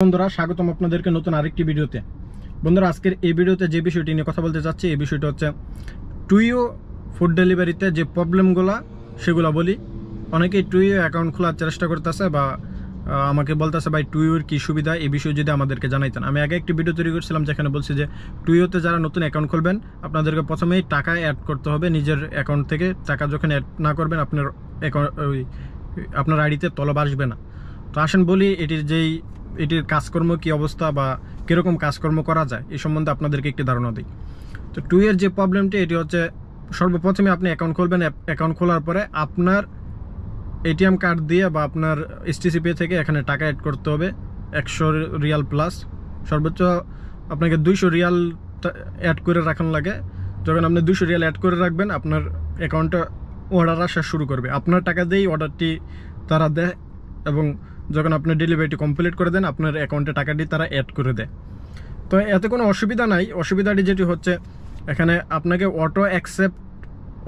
বন্ধুরা স্বাগতম আপনাদেরকে নতুন আরেকটি ভিডিওতে। বন্ধুরা আজকের এই ভিডিওতে যে বিষয়টি নিয়ে কথা বলতে চাচ্ছি এই বিষয়টা হচ্ছে টুইও ফুড ডেলিভারিতে যে প্রবলেমগুলো সেগুলো বলি। অনেকেই টুইও অ্যাকাউন্ট খোলার চেষ্টা করতেছে বা আমাকে বলতেছে ভাই টুইওর কী সুবিধা, এই বিষয়ে যদি আমাদেরকে জানাইতেন। আমি আগে একটি ভিডিও তৈরি করছিলাম যেখানে বলছি যে টুইওতে যারা নতুন অ্যাকাউন্ট খুলবেন আপনাদেরকে প্রথমেই টাকা অ্যাড করতে হবে নিজের অ্যাকাউন্ট থেকে। টাকা যখন অ্যাড না করবেন আপনার অ্যাকাউন্ট আপনার আইডিতে তলব আসবে না। তো আসেন বলি এটির কাজকর্ম কী অবস্থা বা কীরকম কাজকর্ম করা যায় এই সম্বন্ধে আপনাদেরকে একটি ধারণা দিই। তো টুইয়ের যে প্রবলেমটি এটি হচ্ছে সর্বপ্রথমে আপনি অ্যাকাউন্ট খুলবেন। অ্যাকাউন্ট খোলার পরে আপনার এটিএম কার্ড দিয়ে বা আপনার এসটিসি পে থেকে এখানে টাকা অ্যাড করতে হবে 100 রিয়াল প্লাস। সর্বোচ্চ আপনাকে 200 রিয়াল অ্যাড করে রাখানো লাগে। যখন আপনি 200 রিয়াল অ্যাড করে রাখবেন আপনার অ্যাকাউন্টে অর্ডার আসা শুরু করবে। আপনার টাকা দিয়েই অর্ডারটি তারা দেয় এবং যখন আপনি ডেলিভারিটি কমপ্লিট করে দেন আপনার অ্যাকাউন্টে টাকাটি তারা অ্যাড করে দেয়। তো এতে কোনো অসুবিধা নাই। অসুবিধাটি যেটি হচ্ছে এখানে আপনাকে অটো অ্যাকসেপ্ট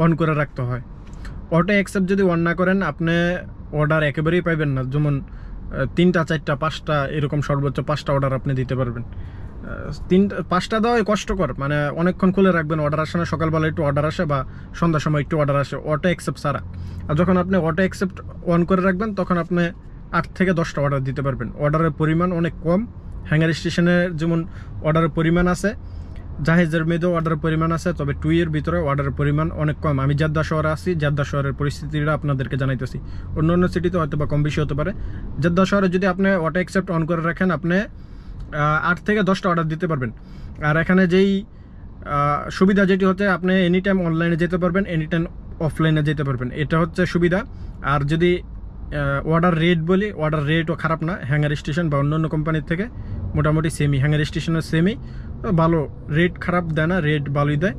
অন করে রাখতে হয়। অটো অ্যাকসেপ্ট যদি অন না করেন আপনি অর্ডার একেবারেই পাইবেন না। যেমন 3টা 4টা 5টা এরকম সর্বোচ্চ 5টা অর্ডার আপনি দিতে পারবেন। 5টা দেওয়াই কষ্টকর, মানে অনেকক্ষণ খুলে রাখবেন, অর্ডার আসে না। সকালবেলা একটু অর্ডার আসে বা সন্ধ্যার সময় একটু অর্ডার আসে অটো অ্যাকসেপ্ট ছাড়া। আর যখন আপনি অটো অ্যাকসেপ্ট অন করে রাখবেন তখন আপনি 8 থেকে 10টা অর্ডার দিতে পারবেন। অর্ডারের পরিমাণ অনেক কম। হ্যাঙ্গার স্টেশনে যেমন অর্ডারের পরিমাণ আছে, জাহাজের মেয়েদেও অর্ডারের পরিমাণ আছে, তবে টুইয়ের ভিতরে অর্ডারের পরিমাণ অনেক কম। আমি জেদ্দা শহরে আছি, জেদ্দা শহরের পরিস্থিতিটা আপনাদেরকে জানাইতেছি। অন্য অন্য সিটিতে হয়তো বা কম বেশি হতে পারে। জেদ্দা শহরে যদি আপনি অটো অ্যাকসেপ্ট অন করে রাখেন আপনি 8 থেকে 10টা অর্ডার দিতে পারবেন। আর এখানে যেই সুবিধা যেটি হচ্ছে আপনি এনি টাইম অনলাইনে যেতে পারবেন, এনি টাইম অফলাইনে যেতে পারবেন, এটা হচ্ছে সুবিধা। আর যদি অর্ডার রেট বলি, অর্ডার রেটও খারাপ না। হ্যাঙ্গার স্টেশন বা অন্য অন্য কোম্পানির থেকে মোটামুটি সেমই, হ্যাঙ্গার স্টেশনের সেমই ভালো। রেট খারাপ দেয় না, রেট ভালোই দেয়।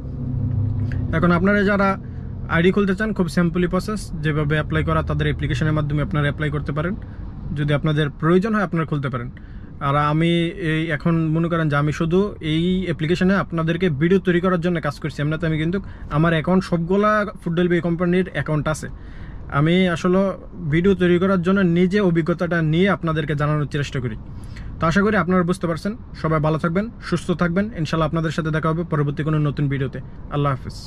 এখন আপনারা যারা আইডি খুলতে চান খুব সিম্পলি প্রসেস, যেভাবে অ্যাপ্লাই করা তাদের অ্যাপ্লিকেশনের মাধ্যমে আপনারা অ্যাপ্লাই করতে পারেন। যদি আপনাদের প্রয়োজন হয় আপনারা খুলতে পারেন। আর আমি এখন মনে করেন যে আমি শুধু এই অ্যাপ্লিকেশনে আপনাদেরকে ভিডিও তৈরি করার জন্য কাজ করছি। এমনিতে আমি কিন্তু আমার অ্যাকাউন্ট সবগুলা ফুড ডেলিভারি কোম্পানির অ্যাকাউন্ট আছে। আমি আসলে ভিডিও তৈরি করার জন্য নিজে অভিজ্ঞতাটা নিয়ে আপনাদেরকে জানানোর চেষ্টা করি। তো আশা করি আপনারা বুঝতে পারছেন। সবাই ভালো থাকবেন, সুস্থ থাকবেন। ইনশাল্লাহ আপনাদের সাথে দেখা হবে পরবর্তী কোনো নতুন ভিডিওতে। আল্লাহ হাফিজ।